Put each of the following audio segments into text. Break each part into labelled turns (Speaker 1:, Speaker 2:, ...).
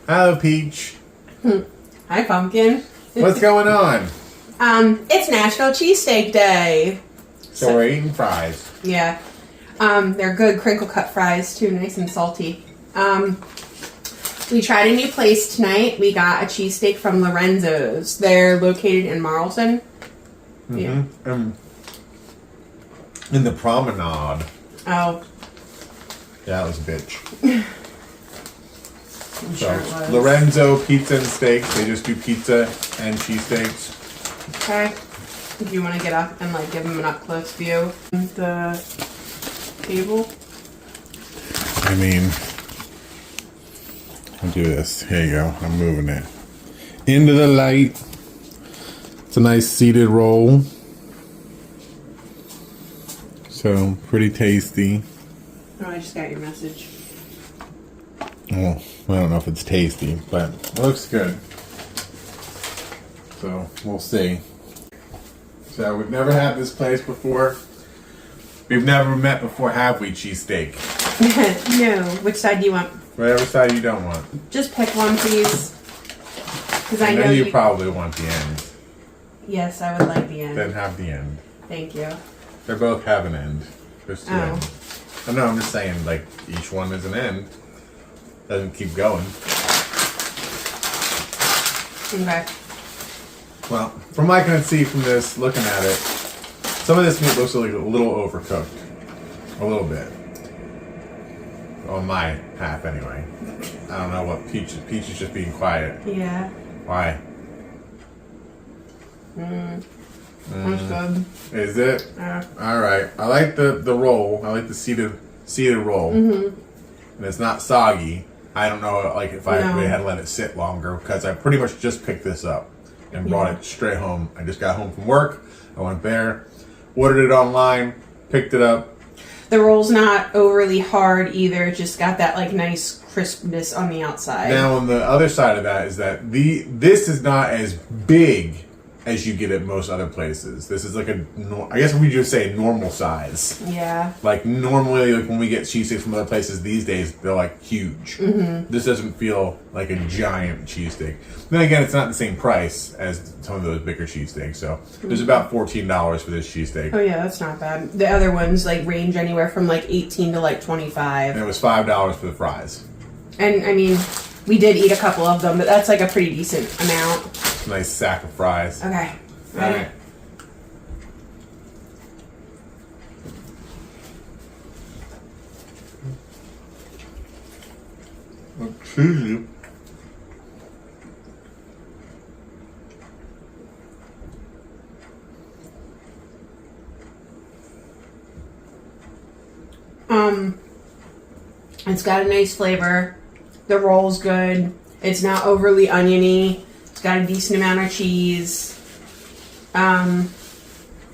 Speaker 1: Hello, Peach.
Speaker 2: Hi, Pumpkin.
Speaker 1: What's going on?
Speaker 2: It's National Cheesesteak Day.
Speaker 1: So we're eating fries.
Speaker 2: Yeah. They're good crinkle cut fries too, nice and salty. We tried a new place tonight. We got a cheesesteak from Lorenzo's. They're located in Marlton.
Speaker 1: Mm-hmm.
Speaker 2: Yeah.
Speaker 1: In the promenade.
Speaker 2: Oh.
Speaker 1: Yeah, that was a bitch.
Speaker 2: I'm sure it was.
Speaker 1: Lorenzo Pizza and Steaks. They just do pizza and cheesesteaks.
Speaker 2: Okay. If you want to get up and like give them an up close view. The table.
Speaker 1: I mean, I'll do this. Here you go. I'm moving it into the light. It's a nice seated roll. So pretty tasty.
Speaker 2: Oh, I just got your message.
Speaker 1: Well, I don't know if it's tasty, but it looks good. So we'll see. So we've never had this place before. We've never met before, have we, cheesesteak?
Speaker 2: No. Which side do you want?
Speaker 1: Whatever side you don't want.
Speaker 2: Just pick one, please. Because I know
Speaker 1: you probably want the end.
Speaker 2: Yes, I would like the end.
Speaker 1: Then have the end.
Speaker 2: Thank you.
Speaker 1: They both have an end. There's two ends. Oh, no, I'm just saying, like, each one is an end. Doesn't keep going.
Speaker 2: Okay.
Speaker 1: Well, from what I can see from this, looking at it, some of this meat looks like a little overcooked. A little bit. On my half, anyway. I don't know what Peach is just being quiet.
Speaker 2: Yeah.
Speaker 1: Why?
Speaker 2: That's good.
Speaker 1: Is it?
Speaker 2: Yeah.
Speaker 1: Alright. I like the roll. I like the seated roll.
Speaker 2: Mm-hmm.
Speaker 1: And it's not soggy. I don't know like if I really had to let it sit longer because I pretty much just picked this up and brought it straight home. I just got home from work. I went there, ordered it online, picked it up.
Speaker 2: The roll's not overly hard either. It just got that like nice crispness on the outside.
Speaker 1: Now on the other side of that is that this is not as big as you get at most other places. This is like I guess we just say normal size.
Speaker 2: Yeah.
Speaker 1: Like normally, like when we get cheesesteaks from other places these days, they're like huge. Mm-hmm. This doesn't feel like a giant cheesesteak. Then again, it's not the same price as some of those bigger cheesesteaks. So there's about $14 for this cheesesteak.
Speaker 2: Oh yeah, that's not bad. The other ones like range anywhere from like 18 to like 25.
Speaker 1: And it was $5 for the fries.
Speaker 2: And I mean, we did eat a couple of them, but that's like a pretty decent amount.
Speaker 1: Nice sack of fries.
Speaker 2: Okay.
Speaker 1: All right. Cheesy.
Speaker 2: It's got a nice flavor. The roll's good. It's not overly oniony. It's got a decent amount of cheese.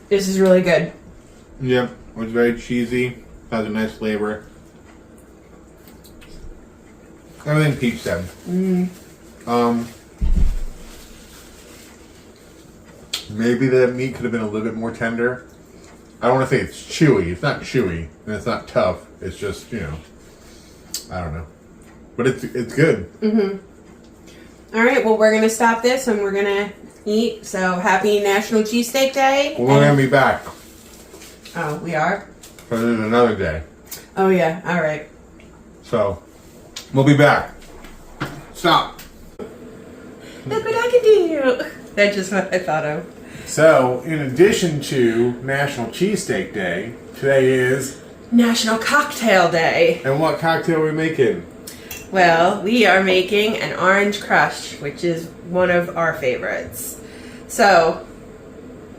Speaker 2: This is really good.
Speaker 1: Yep, it was very cheesy. Has a nice flavor. Everything Peach said. Maybe the meat could have been a little bit more tender. I don't want to say it's chewy. It's not chewy, and it's not tough. It's just, you know, I don't know. But it's good.
Speaker 2: Mm-hmm. All right, well, we're going to stop this and we're going to eat. So, happy National Cheesesteak Day.
Speaker 1: Well, we're going to be back.
Speaker 2: Oh, we are?
Speaker 1: For another day.
Speaker 2: Oh, yeah. All right.
Speaker 1: So, we'll be back. Stop.
Speaker 2: Look what I can do. That's just what I thought of.
Speaker 1: So, in addition to National Cheesesteak Day, today is
Speaker 2: National Cocktail Day.
Speaker 1: And what cocktail are we making?
Speaker 2: Well, we are making an orange crush, which is one of our favorites. So,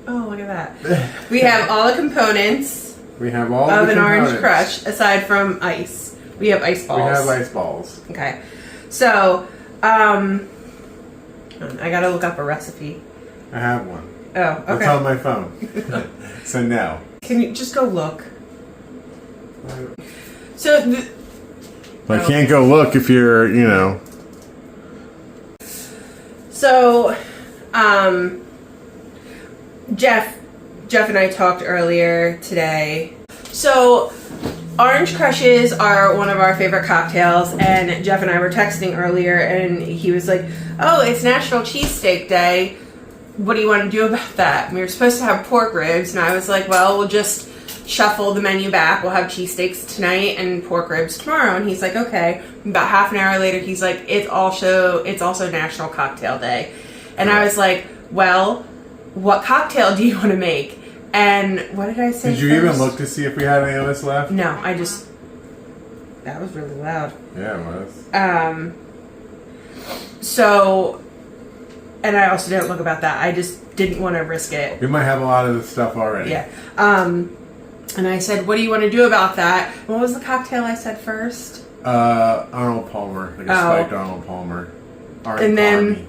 Speaker 2: oh, look at that. We have all the components
Speaker 1: We have all
Speaker 2: of
Speaker 1: the
Speaker 2: an
Speaker 1: components.
Speaker 2: orange crush, aside from ice. We have ice balls.
Speaker 1: We have ice balls.
Speaker 2: Okay. So, I gotta look up a recipe.
Speaker 1: I have one.
Speaker 2: Oh, okay.
Speaker 1: It's on my phone. So no.
Speaker 2: Can you just go look? So,
Speaker 1: I can't go look if you're, you know.
Speaker 2: So, Jeff and I talked earlier today. So, Orange Crushes are one of our favorite cocktails, and Jeff and I were texting earlier, and he was like, "Oh, it's National Cheesesteak Day. What do you want to do about that?" And we were supposed to have pork ribs, and I was like, "Well, we'll just shuffle the menu back. We'll have cheesesteaks tonight and pork ribs tomorrow." And he's like, "Okay." About half an hour later, he's like, "It's also National Cocktail Day," and I was like, "Well, what cocktail do you want to make?" And what did I say?
Speaker 1: Did you even look to see if we had any of this left?
Speaker 2: No, that was really loud.
Speaker 1: Yeah, it was.
Speaker 2: So, and I also didn't look about that. I just didn't want to risk it.
Speaker 1: We might have a lot of this stuff already.
Speaker 2: Yeah. And I said, "What do you want to do about that?" What was the cocktail I said first?
Speaker 1: Arnold Palmer. Like a spiked Arnold Palmer.
Speaker 2: And then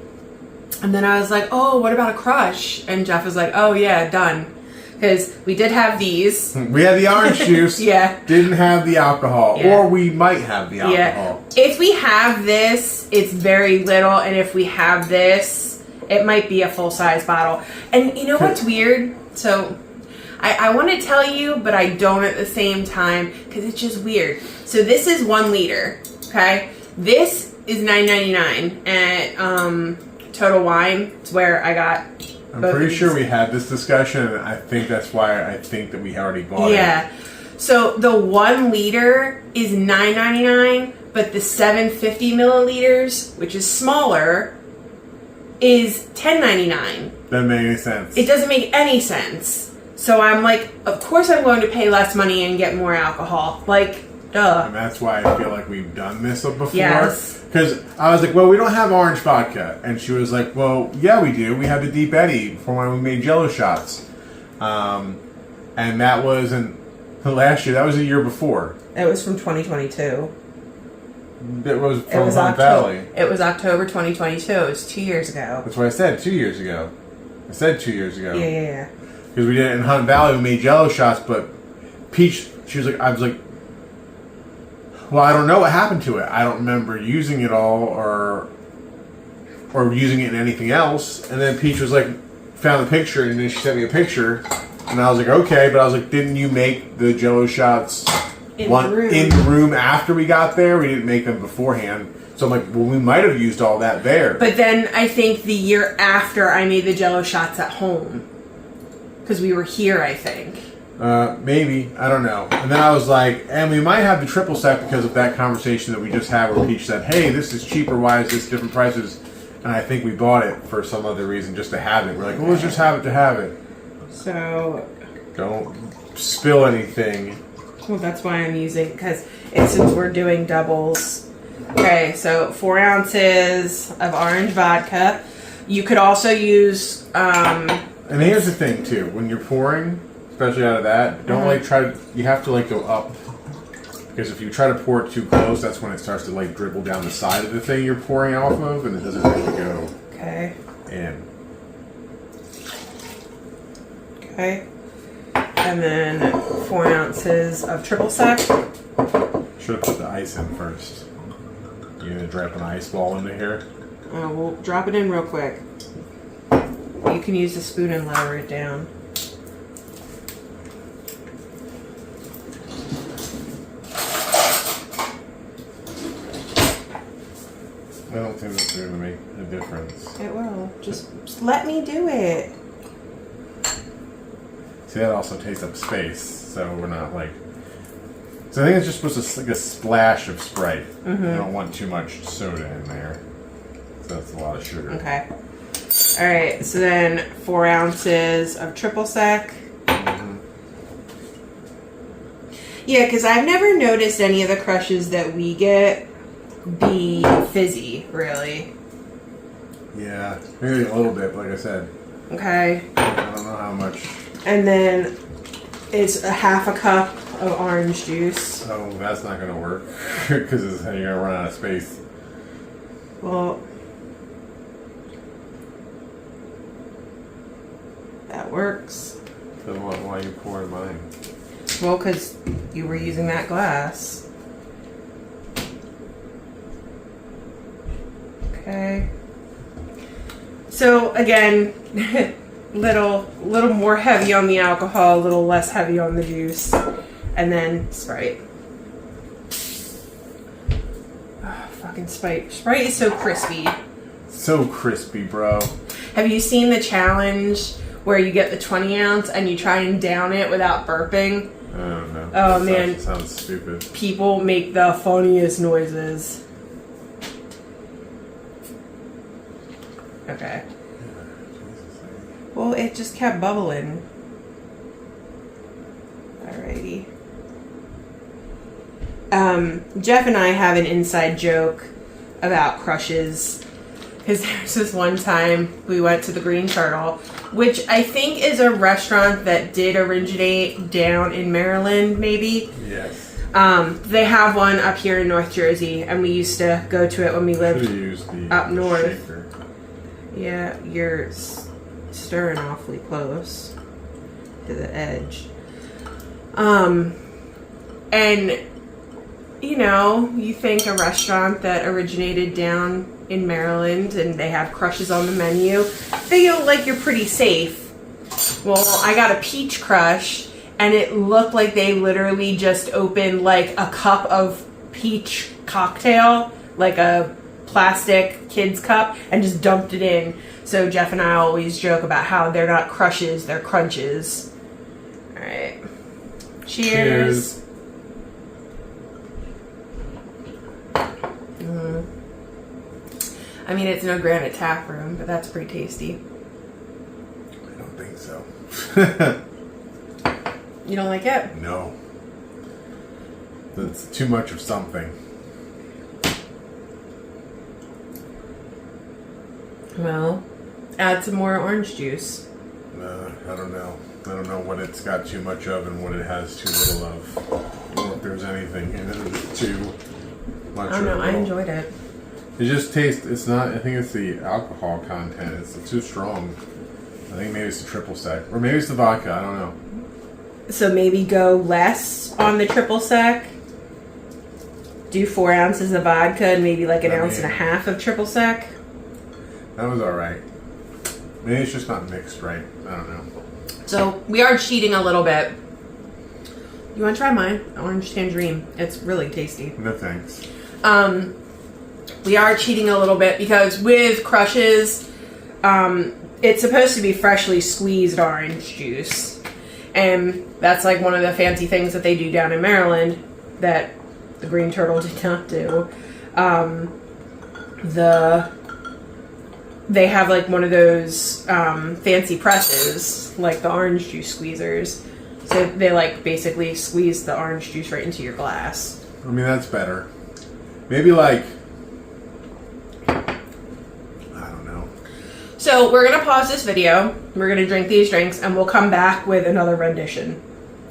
Speaker 2: I was like, "Oh, what about a crush?" And Jeff was like, "Oh yeah, done." Because we did have these.
Speaker 1: We had the orange juice.
Speaker 2: Yeah.
Speaker 1: Didn't have the alcohol.
Speaker 2: Yeah.
Speaker 1: Or we might have the alcohol.
Speaker 2: Yeah. If we have this, it's very little. And if we have this, it might be a full-size bottle. And you know what's weird? So I want to tell you, but I don't at the same time. Because it's just weird. So this is 1 liter. Okay? This is $9.99 at Total Wine. It's where I got...
Speaker 1: I'm pretty sure we had this discussion, and I think that's why I think that we already bought it.
Speaker 2: Yeah. So the 1 liter is $9.99, but the 750 milliliters, which is smaller, is $10.99.
Speaker 1: Doesn't make any sense.
Speaker 2: It doesn't make any sense. So I'm like, of course I'm going to pay less money and get more alcohol. Like, duh.
Speaker 1: And that's why I feel like we've done this before.
Speaker 2: Yes.
Speaker 1: Because I was like, well, we don't have orange vodka. And she was like, well, yeah, we do. We have the Deep Eddy from when we made Jello shots. And that wasn't last year. That was a year before.
Speaker 2: It was from 2022.
Speaker 1: It was from Hunt Valley.
Speaker 2: It was October 2022. It was 2 years ago.
Speaker 1: That's what I said, 2 years ago. I said 2 years ago.
Speaker 2: Yeah.
Speaker 1: Because we did it in Hunt Valley. We made Jello shots, but Peach, she was like, I was like, well, I don't know what happened to it. I don't remember using it all or using it in anything else. And then Peach was like, found the picture, and then she sent me a picture. And I was like, okay. But I was like, didn't you make the Jello shots
Speaker 2: in
Speaker 1: the room after we got there? We didn't make them beforehand. So I'm like, well, we might have used all that there.
Speaker 2: But then I think the year after I made the Jello shots at home. Because we were here, I think.
Speaker 1: Maybe. I don't know. And then I was like, and we might have the triple sec because of that conversation that we just had where Peach said, hey, this is cheaper. Why is this different prices? And I think we bought it for some other reason just to have it. We're like, well, let's just have it to have it.
Speaker 2: So...
Speaker 1: Don't spill anything.
Speaker 2: Well, that's why I'm using, because since we're doing doubles. Okay, so 4 ounces of orange vodka. You could also use...
Speaker 1: and here's the thing, too. When you're pouring... especially out of that, don't you have to go up, because if you try to pour it too close, that's when it starts to dribble down the side of the thing you're pouring off of, and it doesn't really go in.
Speaker 2: Okay. And then 4 ounces of triple sec.
Speaker 1: Should have put the ice in first. You gonna drop an ice ball into here?
Speaker 2: We'll drop it in real quick. You can use the spoon and lower it down.
Speaker 1: I don't think it's going to make a difference.
Speaker 2: It will. Just let me do it.
Speaker 1: See, that also takes up space, so we're not So I think it's just supposed to a splash of Sprite.
Speaker 2: Mm-hmm.
Speaker 1: I don't want too much soda in there. So that's a lot of sugar.
Speaker 2: Okay. Alright, so then 4 ounces of triple sec.
Speaker 1: Mm-hmm.
Speaker 2: Yeah, because I've never noticed any of the crushes that we get be fizzy, really.
Speaker 1: Yeah, maybe a little bit, like I said.
Speaker 2: Okay.
Speaker 1: I don't know how much.
Speaker 2: And then it's a half a cup of orange juice.
Speaker 1: Oh, that's not going to work because you're going to run out of space.
Speaker 2: Well, that works.
Speaker 1: So why are you pouring mine?
Speaker 2: Well, because you were using that glass. Okay. So again, little more heavy on the alcohol, a little less heavy on the juice, and then Sprite. Sprite is so crispy.
Speaker 1: So crispy, bro.
Speaker 2: Have you seen the challenge where you get the 20 ounce and you try and down it without burping?
Speaker 1: I don't know.
Speaker 2: Oh, man.
Speaker 1: Sounds stupid.
Speaker 2: People make the funniest noises. Okay. Well, it just kept bubbling. Alrighty. Jeff and I have an inside joke about crushes. Because there's this one time we went to the Green Turtle, which I think is a restaurant that did originate down in Maryland, maybe.
Speaker 1: Yes.
Speaker 2: They have one up here in North Jersey, and we used to go to it when we lived up north.
Speaker 1: Shaker.
Speaker 2: Yeah, you're stirring awfully close to the edge. And, you know, you think a restaurant that originated down in Maryland and they have crushes on the menu, feel like you're pretty safe. Well, I got a peach crush, and it looked like they literally just opened like a cup of peach cocktail, like a plastic kid's cup, and just dumped it in. So Jeff and I always joke about how they're not crushes, they're crunches. All right. Cheers. I mean, it's no Granite Tap Room, but that's pretty tasty.
Speaker 1: I don't think so.
Speaker 2: You don't like it?
Speaker 1: No. That's too much of something.
Speaker 2: Well, add some more orange juice.
Speaker 1: I don't know. I don't know what it's got too much of and what it has too little of. Or if there's anything in it that's too much.
Speaker 2: I don't know. I enjoyed it.
Speaker 1: It just tastes. It's not. I think it's the alcohol content. It's too strong. I think maybe it's the triple sec, or maybe it's the vodka. I don't know.
Speaker 2: So maybe go less on the triple sec. Do 4 ounces of vodka and maybe like an ounce and a half of triple sec.
Speaker 1: That was all right. Maybe it's just not mixed right. I don't know.
Speaker 2: So we are cheating a little bit. You want to try mine? Orange tangerine. It's really tasty.
Speaker 1: No thanks.
Speaker 2: We are cheating a little bit because with crushes, it's supposed to be freshly squeezed orange juice. And that's like one of the fancy things that they do down in Maryland that the Green Turtle did not do. They have like one of those fancy presses, like the orange juice squeezers. So they like basically squeeze the orange juice right into your glass.
Speaker 1: I mean, that's better. Maybe like, I don't know.
Speaker 2: So we're going to pause this video. We're going to drink these drinks and we'll come back with another rendition.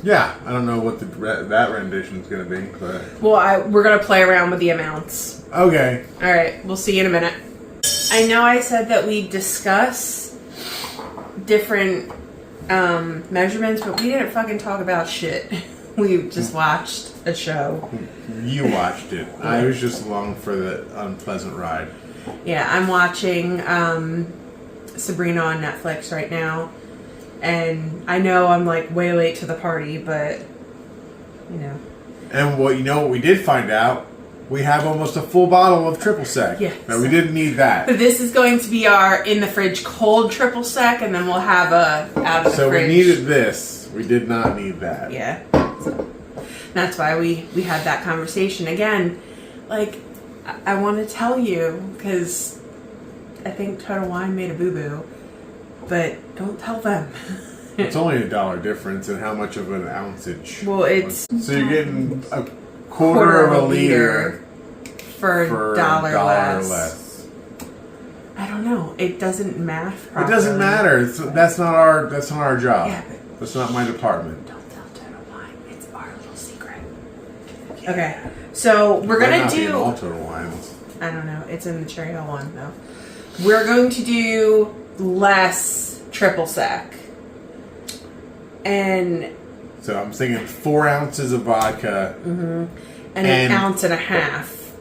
Speaker 1: Yeah, I don't know what that rendition is going to be, but...
Speaker 2: Well, we're going to play around with the amounts.
Speaker 1: Okay.
Speaker 2: All right, we'll see you in a minute. I know I said that we discuss different measurements, but we didn't fucking talk about shit. We just watched a show.
Speaker 1: You watched it. I was just along for the unpleasant ride.
Speaker 2: Yeah, I'm watching Sabrina on Netflix right now. And I know I'm like way late to the party, but you know.
Speaker 1: And what we did find out, we have almost a full bottle of triple sec.
Speaker 2: Yes.
Speaker 1: No, we didn't need that.
Speaker 2: So this is going to be our in the fridge cold triple sec, and then we'll have a out of the
Speaker 1: so
Speaker 2: fridge.
Speaker 1: We needed this. We did not need that.
Speaker 2: Yeah. So that's why we had that conversation again. Like, I want to tell you because I think Total Wine made a boo boo. But don't tell them.
Speaker 1: It's only $1 difference in how much of an ounceage.
Speaker 2: Well, it's...
Speaker 1: So you're getting a quarter of a liter
Speaker 2: for
Speaker 1: $1
Speaker 2: less.
Speaker 1: less.
Speaker 2: I don't know. It doesn't math properly.
Speaker 1: It doesn't matter. That's not our job.
Speaker 2: Yeah, but
Speaker 1: that's not my department.
Speaker 2: Don't tell Total Wine. It's our little secret. Okay. So we're going to do...
Speaker 1: all Total Wines.
Speaker 2: I don't know. It's in the Cherry Hill one, though. We're going to do less triple sec. And
Speaker 1: so I'm thinking 4 ounces of vodka.
Speaker 2: Mm-hmm. And an ounce and a half.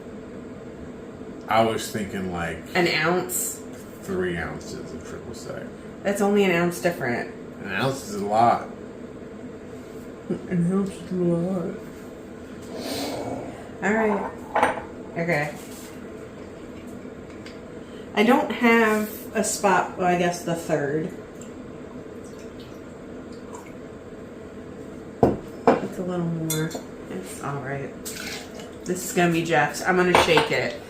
Speaker 1: I was thinking like
Speaker 2: an ounce.
Speaker 1: 3 ounces of triple sec.
Speaker 2: That's only an ounce different.
Speaker 1: An ounce is a lot.
Speaker 2: An ounce is a lot. Alright. Okay. I don't have a spot, well, I guess the third. It's a little more. It's alright. This is gonna be Jeff's. I'm gonna shake it.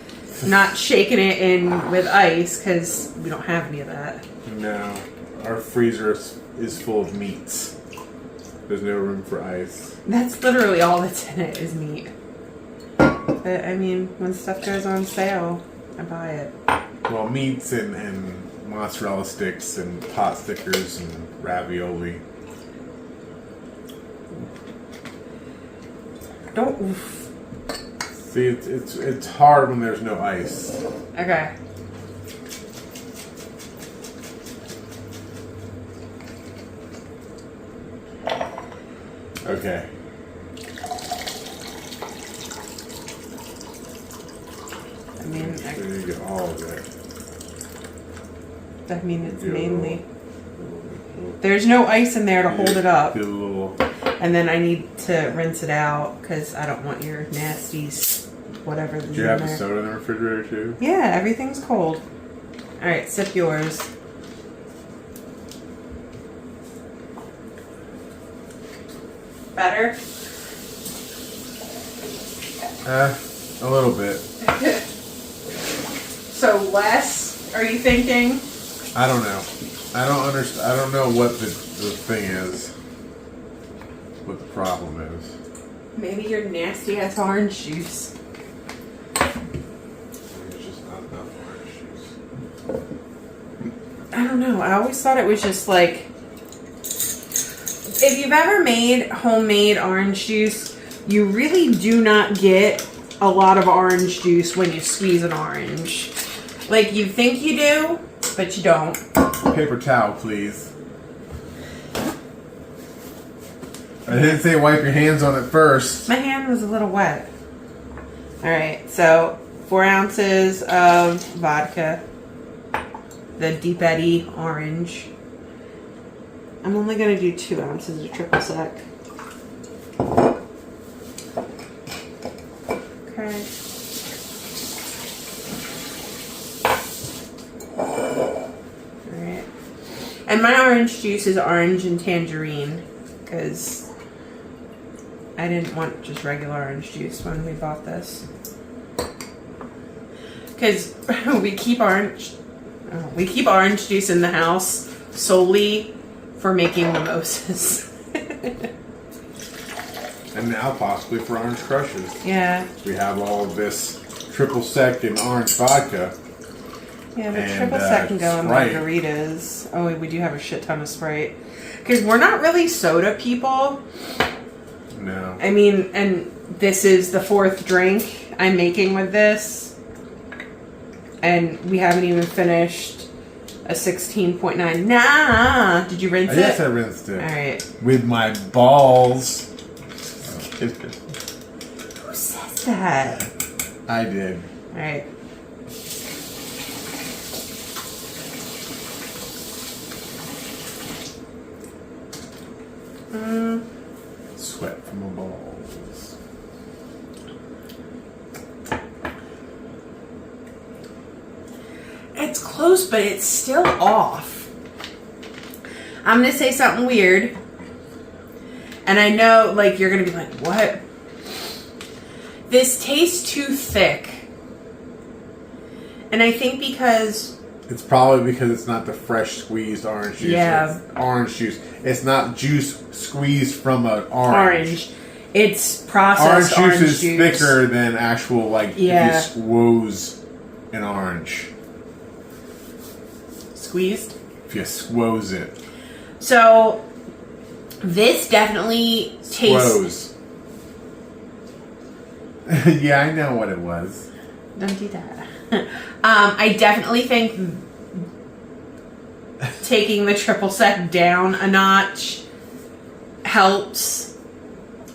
Speaker 2: Not shaking it in with ice because we don't have any of that.
Speaker 1: No. Our freezer is full of meats. There's no room for ice.
Speaker 2: That's literally all that's in it is meat. But, I mean, when stuff goes on sale, I buy it.
Speaker 1: Well, meats and mozzarella sticks and pot stickers and ravioli.
Speaker 2: Don't. Oof.
Speaker 1: See, it's hard when there's no ice.
Speaker 2: Okay.
Speaker 1: Okay.
Speaker 2: I mean,
Speaker 1: So you get all of it.
Speaker 2: I mean, it's
Speaker 1: Do a
Speaker 2: mainly.
Speaker 1: little-
Speaker 2: There's no ice in there to hold it up.
Speaker 1: Do a little.
Speaker 2: And then I need to rinse it out because I don't want your nasties, whatever.
Speaker 1: Do you have the soda in the refrigerator too?
Speaker 2: Yeah, everything's cold. All right, sip yours. Better?
Speaker 1: A little bit.
Speaker 2: So less, are you thinking?
Speaker 1: I don't know. I don't understand. I don't know what the thing is. What the problem is.
Speaker 2: Maybe your nasty ass orange juice.
Speaker 1: There's just not enough orange juice.
Speaker 2: I don't know. I always thought it was just like, if you've ever made homemade orange juice, you really do not get a lot of orange juice when you squeeze an orange. Like, you think you do, but you don't.
Speaker 1: Paper towel, please. I didn't say wipe your hands on it first.
Speaker 2: My hand was a little wet. Alright, so 4 ounces of vodka. The Deep Eddy orange. I'm only going to do 2 ounces of triple sec. Okay. Alright. And my orange juice is orange and tangerine because I didn't want just regular orange juice when we bought this. Because we keep orange juice in the house solely for making mimosas.
Speaker 1: And now possibly for orange crushes.
Speaker 2: Yeah.
Speaker 1: We have all of this triple sec and orange vodka.
Speaker 2: Yeah, but
Speaker 1: And,
Speaker 2: triple sec can go in
Speaker 1: Sprite.
Speaker 2: margaritas. Oh, we do have a shit ton of Sprite. Because we're not really soda people.
Speaker 1: No.
Speaker 2: I mean, and this is the 4th drink I'm making with this. And we haven't even finished a 16.9. Nah! Did you rinse it?
Speaker 1: Yes, I rinsed it.
Speaker 2: Alright.
Speaker 1: With my balls.
Speaker 2: Who says that?
Speaker 1: I did.
Speaker 2: Alright.
Speaker 1: Sweat from my balls.
Speaker 2: It's close, but it's still off. I'm gonna say something weird. And I know, like, you're gonna be like, what? This tastes too thick. And I think because...
Speaker 1: It's probably because it's not the fresh squeezed orange juice.
Speaker 2: Yeah.
Speaker 1: It's orange juice. It's not juice squeezed from an orange.
Speaker 2: It's processed
Speaker 1: Orange juice is
Speaker 2: juice.
Speaker 1: thicker than actual, like,
Speaker 2: Yeah.
Speaker 1: if you squoze an orange.
Speaker 2: Squeezed?
Speaker 1: If you squoze it.
Speaker 2: So, this definitely tastes...
Speaker 1: Squoze. Yeah, I know what it was.
Speaker 2: Don't do that. I definitely think taking the triple sec down a notch helps.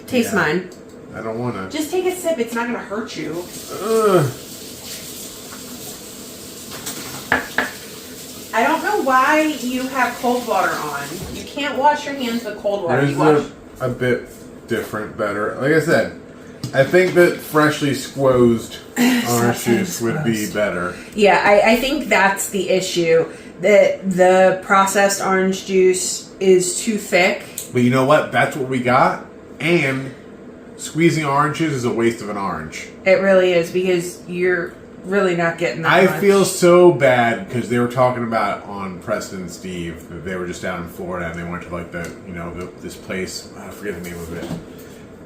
Speaker 2: Taste
Speaker 1: Yeah.
Speaker 2: mine.
Speaker 1: I don't want to.
Speaker 2: Just take a sip. It's not going to hurt you. I don't know why you have cold water on. You can't wash your hands with cold water.
Speaker 1: Yours
Speaker 2: You wash...
Speaker 1: is a bit different, better. Like I said, I think that freshly squozed orange juice would be better.
Speaker 2: Yeah, I think that's the issue. That the processed orange juice is too thick.
Speaker 1: But you know what? That's what we got. And squeezing oranges is a waste of an orange.
Speaker 2: It really is, because you're really not getting that much.
Speaker 1: I feel so bad because they were talking about on Preston and Steve that they were just down in Florida and they went to like this place. I forget the name of it.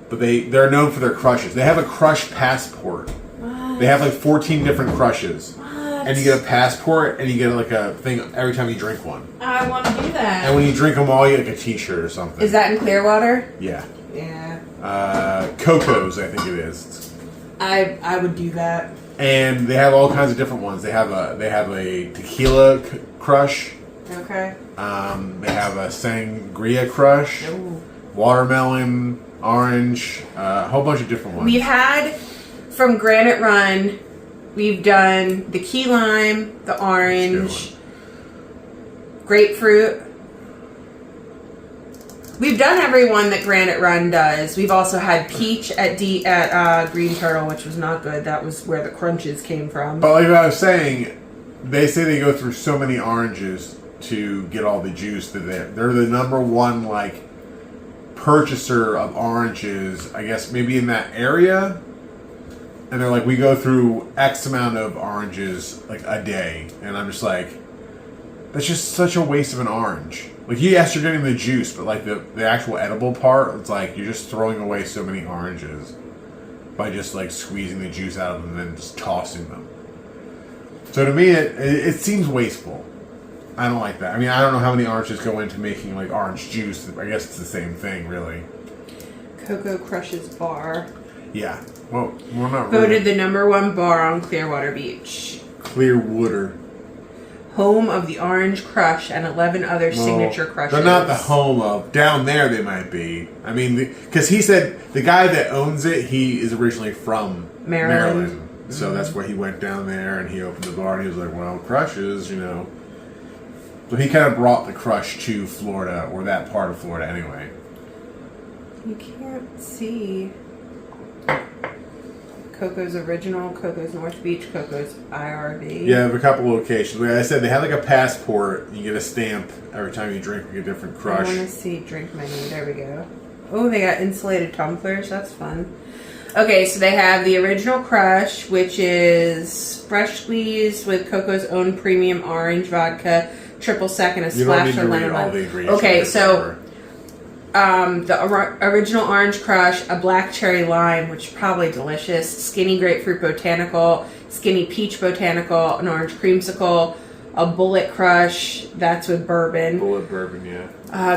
Speaker 1: But they're known for their crushes. They have a crush passport.
Speaker 2: What?
Speaker 1: They have like 14 different crushes.
Speaker 2: What?
Speaker 1: And you get a passport and you get like a thing every time you drink one.
Speaker 2: I want to do that.
Speaker 1: And when you drink them all, you get like a t-shirt or something.
Speaker 2: Is that in Clearwater?
Speaker 1: Yeah.
Speaker 2: Yeah.
Speaker 1: Coco's, I think it is.
Speaker 2: I would do that.
Speaker 1: And they have all kinds of different ones. They have a tequila crush.
Speaker 2: Okay.
Speaker 1: They have a sangria crush.
Speaker 2: Ooh.
Speaker 1: Watermelon, orange, a whole bunch of different ones.
Speaker 2: We've had from Granite Run, we've done the key lime, the orange, grapefruit. We've done every one that Granite Run does. We've also had peach at Green Turtle, which was not good. That was where the crunches came from.
Speaker 1: But like I was saying, they say they go through so many oranges to get all the juice that they're the number one like purchaser of oranges, I guess maybe in that area. And they're like, we go through X amount of oranges like a day, and I'm just like, that's just such a waste of an orange. Like, yes, you're getting the juice, but like the actual edible part, it's like you're just throwing away so many oranges by just like squeezing the juice out of them and then just tossing them. So to me, it seems wasteful. I don't like that. I mean, I don't know how many oranges go into making like orange juice. I guess it's the same thing, really.
Speaker 2: Cocoa Crush's bar.
Speaker 1: Yeah. Well, we're not
Speaker 2: Voted the number one bar on Clearwater Beach.
Speaker 1: Clearwater.
Speaker 2: Home of the Orange Crush and 11 other signature crushes.
Speaker 1: They're not the home of. Down there they might be. I mean, because he said the guy that owns it, he is originally from Maryland. Mm-hmm. So that's where he went down there and he opened the bar and he was like, well, crushes, you know. So he kind of brought the crush to Florida, or that part of Florida anyway.
Speaker 2: You can't see Coco's Original, Coco's North Beach, Coco's IRB.
Speaker 1: Yeah, they have a couple locations. Like I said, they have like a passport. You get a stamp every time you drink a different crush.
Speaker 2: I want to see drink menu. There we go. Oh, they got insulated tumblers. That's fun. Okay, so they have the Original Crush, which is fresh squeezed with Coco's own premium orange vodka, triple sec, and a splash of lemon. Okay, so the Original Orange Crush, a black cherry lime, which is probably delicious, skinny grapefruit botanical, skinny peach botanical, an orange creamsicle, a bullet crush, that's with bourbon.
Speaker 1: Bullet bourbon, yeah.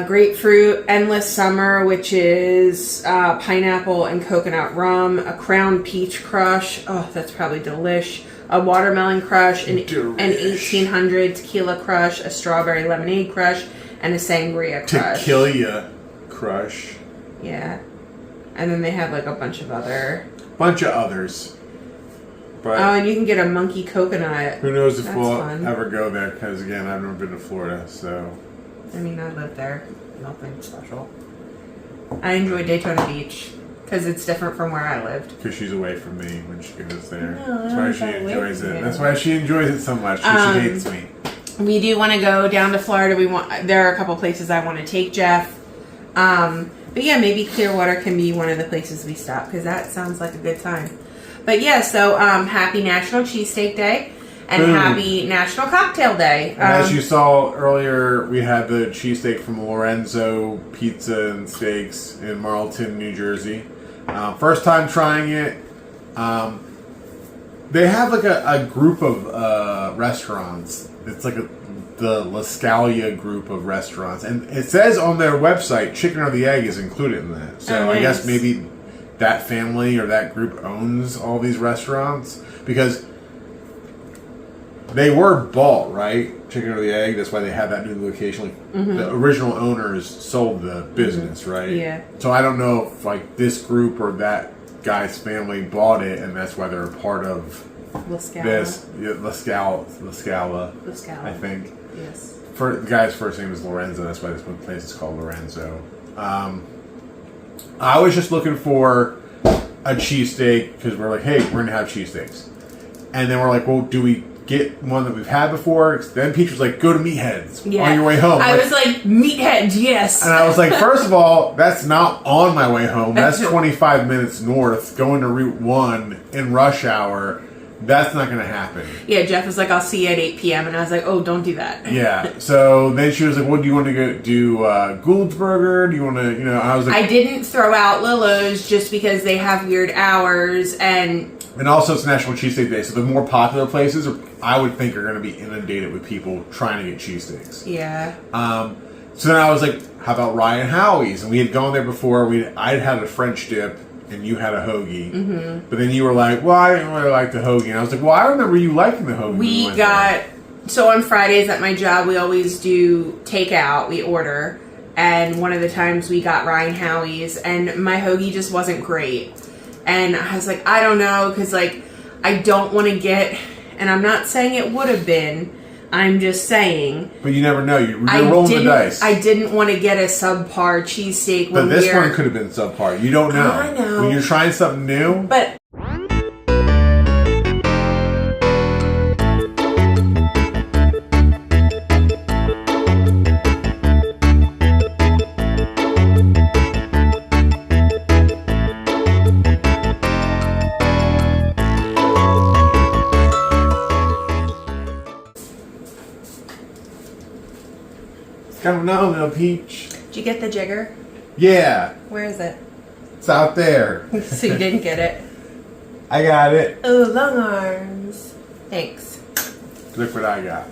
Speaker 2: Grapefruit, endless summer, which is pineapple and coconut rum, a crown peach crush, oh, that's probably delish, a watermelon crush, an 1800 tequila crush, a strawberry lemonade crush, and a sangria crush.
Speaker 1: Tequila crush.
Speaker 2: Yeah. And then they have like a bunch of others.
Speaker 1: But
Speaker 2: oh, and you can get a monkey coconut.
Speaker 1: Who knows if we'll ever go there, because again, I've never been to Florida, so.
Speaker 2: I mean, I lived there. Nothing special. I enjoy Daytona Beach because it's different from where I lived.
Speaker 1: Because she's away from me when she goes there.
Speaker 2: No,
Speaker 1: that's why she enjoys it. That's why she enjoys it so much. She hates me.
Speaker 2: We do want to go down to Florida. There are a couple places I want to take Jeff. But yeah, maybe Clearwater can be one of the places we stop, because that sounds like a good time. But yeah, so happy National Cheesesteak Day and happy National Cocktail Day.
Speaker 1: And as you saw earlier, we had the cheesesteak from Lorenzo Pizza and Steaks in Marlton, New Jersey. First time trying it. They have like a group of restaurants. It's like the La Scalia group of restaurants, and it says on their website chicken or the egg is included in that. So I guess maybe that family or that group owns all these restaurants, because they were bought, right? Chicken or the egg. That's why they have that new location. Like, the original owners sold the business, right?
Speaker 2: Yeah.
Speaker 1: So I don't know if like this group or that guy's family bought it, and that's why they're a part of
Speaker 2: La Scala.
Speaker 1: this. Yeah, La Scala. I think.
Speaker 2: Yes.
Speaker 1: The guy's first name is Lorenzo. That's why this place is called Lorenzo. I was just looking for a cheesesteak because we're like, hey, we're gonna have cheesesteaks, and then we're like, well, do we get one that we've had before? Then Peach was like, go to Meathead's on your way home.
Speaker 2: I was like, Meathead, yes.
Speaker 1: And I was like, first of all, that's not on my way home. That's 25 minutes north, going to Route 1 in rush hour. That's not going to happen.
Speaker 2: Yeah, Jeff was like, I'll see you at 8 p.m. And I was like, oh, don't do that.
Speaker 1: Yeah. So then she was like, well, do you want to go do Gould's Burger? Do you want to, I was like...
Speaker 2: I didn't throw out Lillo's just because they have weird hours and
Speaker 1: also it's National Cheesesteak Day, so the more popular places, I would think, are going to be inundated with people trying to get cheesesteaks.
Speaker 2: Yeah.
Speaker 1: So then I was like, how about Ryan Howie's? And we had gone there before. I'd had a French dip, and you had a hoagie. Mm-hmm. But then you were like, well, I didn't really like the hoagie. And I was like, well, I remember you liking the hoagie.
Speaker 2: So on Fridays at my job, we always do takeout. We order. And one of the times we got Ryan Howie's, and my hoagie just wasn't great. And I was like, I don't know, because, like, I don't want to get... And I'm not saying it would have been. I'm just saying.
Speaker 1: But you never know. You're rolling the dice.
Speaker 2: I didn't want to get a subpar cheesesteak.
Speaker 1: But this one could have been subpar. You don't know.
Speaker 2: I know.
Speaker 1: When you're trying something new...
Speaker 2: But...
Speaker 1: Come on, little Peach.
Speaker 2: Did you get the jigger?
Speaker 1: Yeah.
Speaker 2: Where is it?
Speaker 1: It's out there.
Speaker 2: So you didn't get it?
Speaker 1: I got it.
Speaker 2: Oh, long arms. Thanks.
Speaker 1: Look what I got.